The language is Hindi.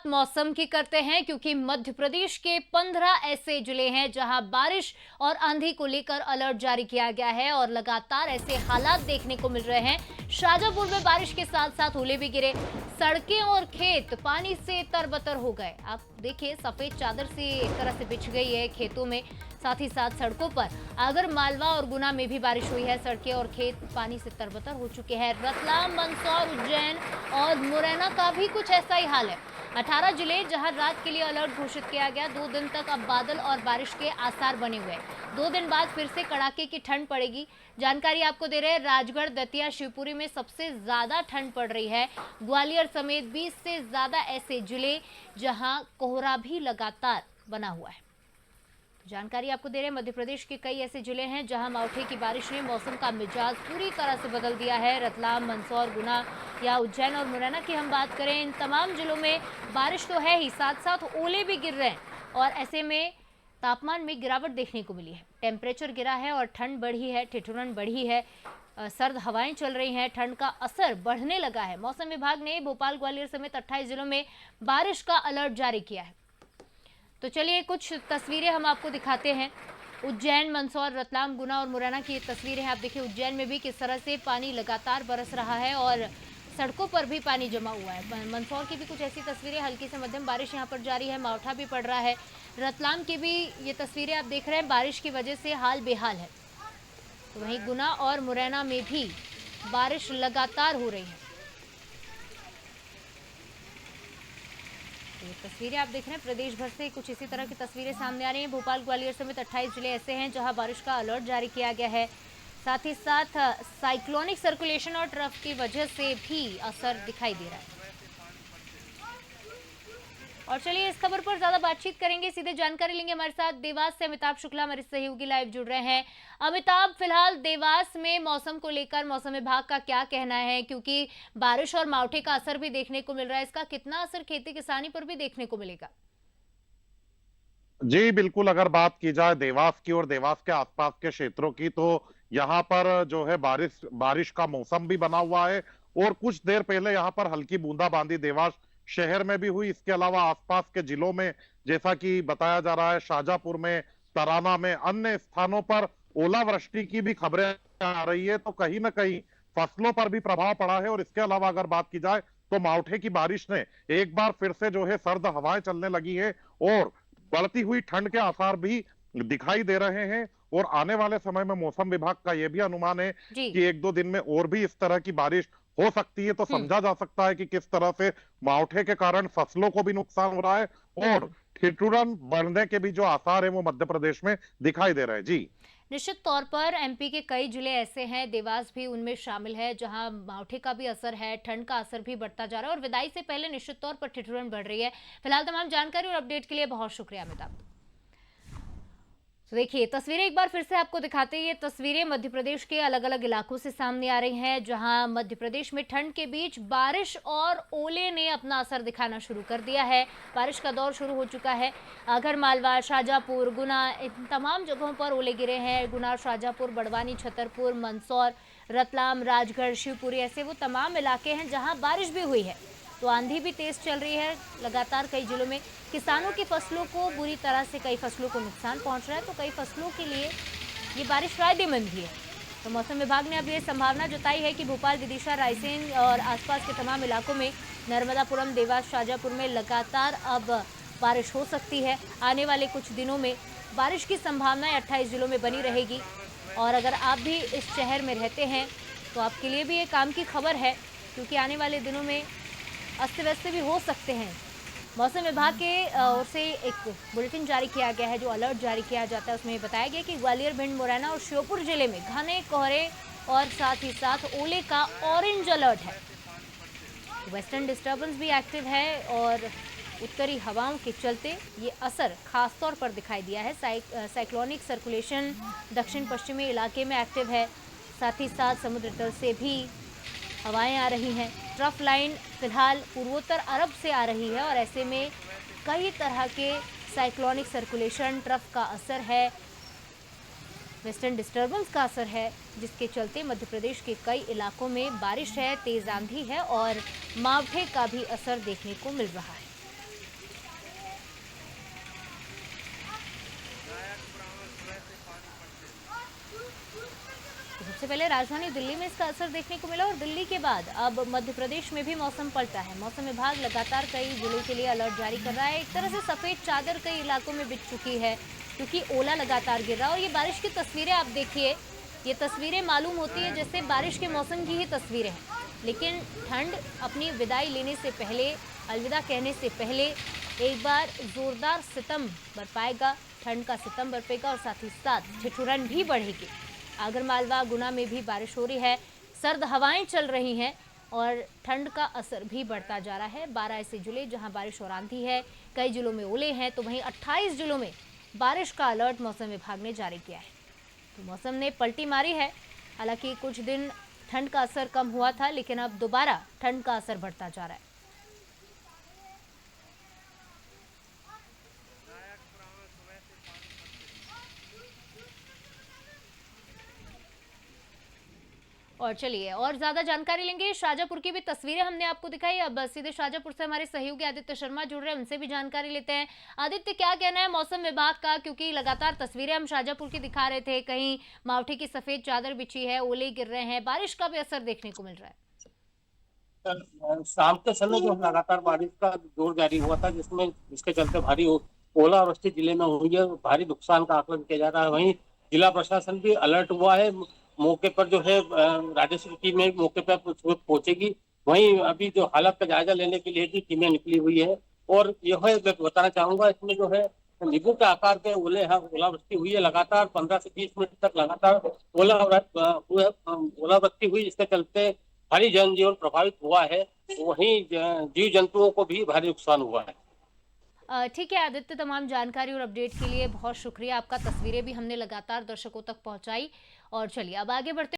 बात मौसम की करते हैं, क्योंकि मध्य प्रदेश के 15 ऐसे जिले हैं जहां बारिश और आंधी को लेकर अलर्ट जारी किया गया है और लगातार ऐसे हालात देखने को मिल रहे हैं। शाजापुर में बारिश के साथ साथ ओले भी गिरे, सड़कें और खेत पानी से तरबतर हो गए। आप देखिए, सफेद चादर से एक तरह से बिछ गई है खेतों में, साथ ही साथ सड़कों पर। अगर मालवा और गुना में भी बारिश हुई है, सड़कें और खेत पानी से तरबतर हो चुके हैं। रतलाम, मंदसौर, उज्जैन और मुरैना का भी कुछ ऐसा ही हाल है। 18 जिले जहां रात के लिए अलर्ट घोषित किया गया। 2 दिन तक अब बादल और बारिश के आसार बने हुए हैं। 2 दिन बाद फिर से कड़ाके की ठंड पड़ेगी। जानकारी आपको दे रहे हैं, राजगढ़, दतिया, शिवपुरी में सबसे ज्यादा ठंड पड़ रही है। ग्वालियर समेत 20 से ज्यादा ऐसे जिले जहां कोहरा भी लगातार बना हुआ है। जानकारी आपको दे रहे हैं, मध्य प्रदेश के कई ऐसे जिले हैं जहां मावठे की बारिश ने मौसम का मिजाज पूरी तरह से बदल दिया है। रतलाम, मंदसौर, गुना या उज्जैन और मुरैना की हम बात करें, इन तमाम जिलों में बारिश तो है ही, साथ साथ ओले भी गिर रहे हैं और ऐसे में तापमान में गिरावट देखने को मिली है। टेम्परेचर गिरा है और ठंड बढ़ी है, ठिठुरन बढ़ी है, सर्द हवाएं चल रही हैं, ठंड का असर बढ़ने लगा है। मौसम विभाग ने भोपाल, ग्वालियर समेत 28 जिलों में बारिश का अलर्ट जारी किया है। तो चलिए कुछ तस्वीरें हम आपको दिखाते हैं। उज्जैन, मंदसौर, रतलाम, गुना और मुरैना की ये तस्वीरें हैं। आप देखिए उज्जैन में भी किस तरह से पानी लगातार बरस रहा है और सड़कों पर भी पानी जमा हुआ है। मंदसौर की भी कुछ ऐसी तस्वीरें, हल्की से मध्यम बारिश यहाँ पर जारी है, मावठा भी पड़ रहा है। रतलाम की भी ये तस्वीरें आप देख रहे हैं, बारिश की वजह से हाल बेहाल है। तो वहीं गुना और मुरैना में भी बारिश लगातार हो रही है। ये तस्वीरें आप देख रहे हैं, प्रदेश भर से कुछ इसी तरह की तस्वीरें सामने आ रही हैं। भोपाल, ग्वालियर समेत 28 जिले ऐसे हैं जहां बारिश का अलर्ट जारी किया गया है। साथ ही साथ साइक्लोनिक सर्कुलेशन और ट्रफ की वजह से भी असर दिखाई दे रहा है। और चलिए इस खबर पर ज्यादा बातचीत करेंगे, सीधे जानकारी लेंगे। हमारे साथ देवास से अमिताभ शुक्ला हमारे सहयोगी लाइव जुड़ रहे हैं। अमिताभ, फिलहाल देवास में मौसम को लेकर मौसम विभाग का क्या कहना है, क्योंकि बारिश और मावठे का असर भी देखने को मिल रहा है, इसका कितना असर खेती किसानी पर भी देखने को मिलेगा? जी बिल्कुल, अगर बात की जाए देवास की और देवास के आसपास के क्षेत्रों की, तो यहाँ पर जो है बारिश बारिश का मौसम भी बना हुआ है और कुछ देर पहले यहाँ पर हल्की बूंदाबांदी देवास शहर में भी हुई। इसके अलावा आसपास के जिलों में, जैसा कि बताया जा रहा है, शाजापुर में, तराना में, अन्य स्थानों पर ओलावृष्टि की भी खबरें आ रही है। तो कहीं ना कहीं फसलों पर भी प्रभाव पड़ा है। और इसके अलावा अगर बात की जाए तो मावठे की बारिश ने एक बार फिर से जो है सर्द हवाएं चलने लगी है और बढ़ती हुई ठंड के आसार भी दिखाई दे रहे हैं। और आने वाले समय में मौसम विभाग का यह भी अनुमान है जी। कि 1-2 दिन में और भी इस तरह की बारिश हो सकती है। तो समझा जा सकता है कि किस तरह से मावठे के कारण फसलों को भी नुकसान हो रहा है और बिल्कुल। ठिठुरन बढ़ने के भी जो आसार है वो मध्य प्रदेश में दिखाई दे रहे हैं। जी निश्चित तौर पर एमपी के कई जिले ऐसे हैं, देवास भी उनमें शामिल है, जहां मावठे का भी असर है, ठंड का असर भी बढ़ता जा रहा है और विदाई से पहले निश्चित तौर पर ठिठुरन बढ़ रही है। फिलहाल तमाम जानकारी और अपडेट के लिए बहुत शुक्रिया अमिताभ। तो देखिए तस्वीरें एक बार फिर से आपको दिखाते हैं। ये तस्वीरें मध्य प्रदेश के अलग अलग इलाकों से सामने आ रही हैं, जहां मध्य प्रदेश में ठंड के बीच बारिश और ओले ने अपना असर दिखाना शुरू कर दिया है। बारिश का दौर शुरू हो चुका है। आगर मालवा, शाजापुर, गुना, इन तमाम जगहों पर ओले गिरे हैं। गुना, शाजापुर, बड़वानी, छतरपुर, मंदसौर, रतलाम, राजगढ़, शिवपुरी, ऐसे वो तमाम इलाके हैं जहाँ बारिश भी हुई है। तो आंधी भी तेज चल रही है लगातार कई जिलों में। किसानों की फसलों को बुरी तरह से, कई फसलों को नुकसान पहुंच रहा है, तो कई फसलों के लिए ये बारिश फायदेमंद भी है। तो मौसम विभाग ने अब ये संभावना जताई है कि भोपाल, विदिशा, रायसेन और आसपास के तमाम इलाकों में, नर्मदापुरम, देवास, शाजापुर में लगातार अब बारिश हो सकती है। आने वाले कुछ दिनों में बारिश की संभावना 28 जिलों में बनी रहेगी। और अगर आप भी इस शहर में रहते हैं तो आपके लिए भी ये काम की खबर है, क्योंकि आने वाले दिनों में अस्त व्यस्त भी हो सकते हैं। मौसम विभाग के ओर से एक बुलेटिन जारी किया गया है, जो अलर्ट जारी किया जाता है, उसमें बताया गया कि ग्वालियर, भिंड, मुरैना और श्योपुर जिले में घने कोहरे और साथ ही साथ ओले का ऑरेंज अलर्ट है। वेस्टर्न डिस्टर्बेंस भी एक्टिव है और उत्तरी हवाओं के चलते ये असर खासतौर पर दिखाई दिया है। साइक्लोनिक सर्कुलेशन दक्षिण पश्चिमी इलाके में एक्टिव है। साथ ही साथ समुद्र तल से भी हवाएं आ रही हैं। ट्रफ लाइन फिलहाल पूर्वोत्तर अरब से आ रही है और ऐसे में कई तरह के साइक्लोनिक सर्कुलेशन, ट्रफ का असर है, वेस्टर्न डिस्टर्बेंस का असर है, जिसके चलते मध्य प्रदेश के कई इलाकों में बारिश है, तेज आंधी है और मावठे का भी असर देखने को मिल रहा है। सबसे पहले राजधानी दिल्ली में इसका असर देखने को मिला और दिल्ली के बाद अब मध्य प्रदेश में भी मौसम पलटा है। मौसम विभाग लगातार कई जिलों के लिए अलर्ट जारी कर रहा है। एक तरह से सफेद चादर कई इलाकों में बिछ चुकी है क्योंकि ओला लगातार गिर रहा है। और ये बारिश की तस्वीरें आप देखिए, ये तस्वीरें मालूम होती है जैसे बारिश के मौसम की ही तस्वीरें हैं, लेकिन ठंड अपनी विदाई लेने से पहले, अलविदा कहने से पहले एक बार जोरदार सितम बरपाएगा। ठंड का सितम बरपेगा और साथ ही साथ ठिठुरन भी बढ़ेगी। आगरमालवा, गुना में भी बारिश हो रही है, सर्द हवाएं चल रही हैं और ठंड का असर भी बढ़ता जा रहा है। 12 ऐसे जिले जहां बारिश और आंधी है, कई जिलों में ओले हैं, तो वहीं 28 जिलों में बारिश का अलर्ट मौसम विभाग ने जारी किया है। तो मौसम ने पलटी मारी है। हालांकि कुछ दिन ठंड का असर कम हुआ था, लेकिन अब दोबारा ठंड का असर बढ़ता जा रहा है। और चलिए और ज्यादा जानकारी लेंगे। शाजापुर की भी तस्वीरें हमने आपको दिखाई। अब सीधे शाजापुर से हमारे सहयोगी आदित्य शर्मा जुड़ रहे हैं, उनसे भी जानकारी लेते हैं। आदित्य, क्या कहना है मौसम विभाग का, क्योंकि लगातार तस्वीरें हम शाजापुर की दिखा रहे थे, कहीं मावठे की सफेद चादर बिछी है, ओले गिर रहे हैं, बारिश का भी असर देखने को मिल रहा है। शाम के समय जो लगातार बारिश का दौर जारी हुआ था, जिसके चलते भारी ओलावृष्टि जिले में हुई है, भारी नुकसान का आकलन किया जा रहा है। वहीं जिला प्रशासन भी अलर्ट हुआ है। मौके पर जो है राजस्व टीम मौके पर पहुंचेगी। वहीं अभी जो हालत का जायजा लेने के लिए भी टीमें निकली हुई है। और यह मैं बताना चाहूंगा, इसमें जो है नींबू के आकार के ओलावृष्टि हुई है। लगातार 15 से 20 मिनट तक लगातार ओलावृष्टि हुई, जिसके चलते भारी जनजीवन प्रभावित हुआ है। वहीं जीव जंतुओं को भी भारी नुकसान हुआ है। ठीक है आदित्य, तमाम जानकारी और अपडेट के लिए बहुत शुक्रिया आपका। तस्वीरें भी हमने लगातार दर्शकों तक पहुंचाई। और चलिए अब आगे बढ़ते